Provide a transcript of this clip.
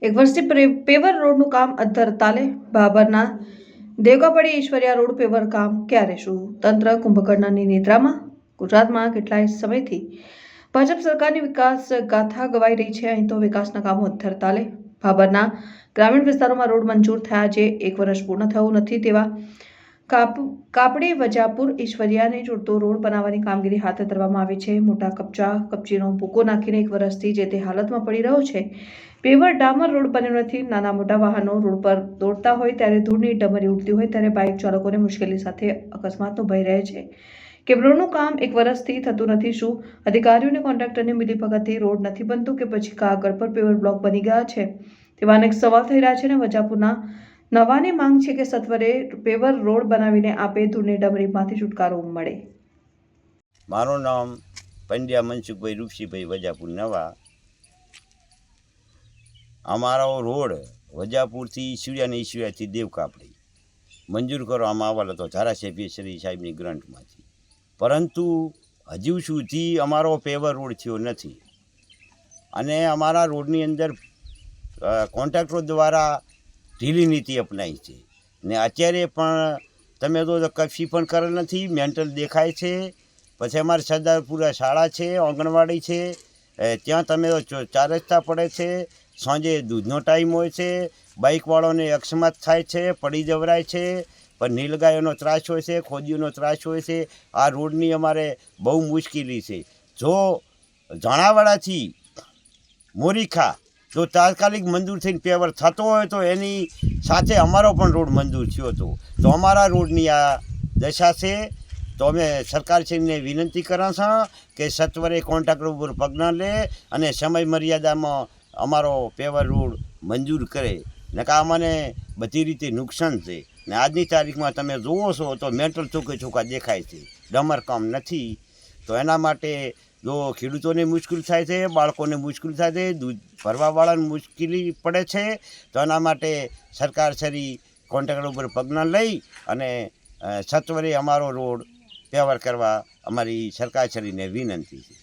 એક વર્ષથી પેવર રોડનું કામ અધ્ધર તાલે. ભાભરના દેવગાપડી ઈશ્વરિયા રોડ પેવર કામ ક્યારે શું? તંત્ર કુંભકર્ણની નિદ્રામાં? ગુજરાતમાં કેટલાય સમયથી ભાજપ સરકારની વિકાસ ગાથા ગવાઈ રહી છે. અહીં તો વિકાસના કામો અધ્ધર તાલે. ભાભરના ગ્રામીણ વિસ્તારોમાં રોડ મંજૂર થયા જે 1 વર્ષ પૂર્ણ થયું નથી તેવા કાપડી વજાપુર ઈશ્વરિયાને જોડતો રોડ બનાવવાની કામગીરી હાથ ધરવામાં આવી છે. મોટા કપચીનો ભૂકો નાખીને 1 વર્ષથી જે તે હાલતમાં પડી રહ્યો છે. પેવર ડામર રોડ બન્યો નથી. નાના મોટા વાહનો રોડ પર દોડતા હોય ત્યારે ધૂળની ડમરી ઉડતી હોય ત્યારે બાઇક ચાલકોને મુશ્કેલી સાથે અકસ્માતનો ભય રહે છે. કેમ રોડનું કામ 1 વર્ષથી થતું નથી? શું અધિકારીઓને કોન્ટ્રાક્ટરની મિલીભગતથી રોડ નથી બનતું કે પછી કાગળ પર પેવર બ્લોક બની ગયા છે? તેવા અનેક સવાલ થઈ રહ્યા છે અને વજાપુરના નવાની માંગ છે કે સત્વરે પેવર રોડ બનાવીને આપે ધૂળની ડમરીમાંથી છુટકારો મળે. મારું નામ પંડ્યા મનસુખભાઈ રૂપસીભાઈ વજાપુર નવા. અમારો રોડ વજાપુરથી ઈશ્વરિયાથી દેવકાપડી મંજૂર કરવામાં આવેલો હતો ધારાસભ્ય શ્રી સાહેબની ગ્રાન્ટમાંથી, પરંતુ હજુ સુધી અમારો પેવર રોડ થયો નથી. અને અમારા રોડની અંદર કોન્ટ્રાક્ટરો દ્વારા ઢીલી નીતિ અપનાવી છે ને અત્યારે પણ તમે તો કશી પણ કરેલ નથી. મેન્ટલ દેખાય છે. પછી અમારે સરદારપુરા શાળા છે, આંગણવાડી છે, ત્યાં તમે તો 4 રસ્તા પડે છે. સાંજે દૂધનો ટાઈમ હોય છે, બાઇકવાળાને અકસ્માત થાય છે, પડી જવરાય છે, પણ નીલગાયોનો ત્રાસ હોય છે, ખોદીઓનો ત્રાસ હોય છે. આ રોડની અમારે બહુ મુશ્કેલી છે. જો ઝાણાવાડાથી મોરીખા જો તાત્કાલિક મંજૂર થઈને પેવર થતો હોય તો એની સાથે અમારો પણ રોડ મંજૂર થયો હતો. તો અમારા રોડની આ દશા છે. તો અમે સરકારશ્રીને વિનંતી કરીએ છીએ કે સત્વરે કોન્ટ્રાક્ટર ઉપર પગલાં લે અને સમય મર્યાદામાં અમારો પેવર રોડ મંજૂર કરે. નકા અમને બધી રીતે નુકસાન છે. ને આજની તારીખમાં તમે જુઓ છો તો મેન્ટલ ચોખ્ખા દેખાય છે, ડમર કામ નથી. તો એના માટે જો ખેડૂતોને મુશ્કેલ થાય છે, બાળકોને મુશ્કેલ થાય છે, દૂધ ભરવાવાળાને મુશ્કેલી પડે છે. તો એના માટે સરકારશ્રી કોન્ટ્રાક્ટર ઉપર પગલાં લઈ અને સત્વરે અમારો રોડ પેવર કરવા અમારી સરકારશ્રીને વિનંતી છે.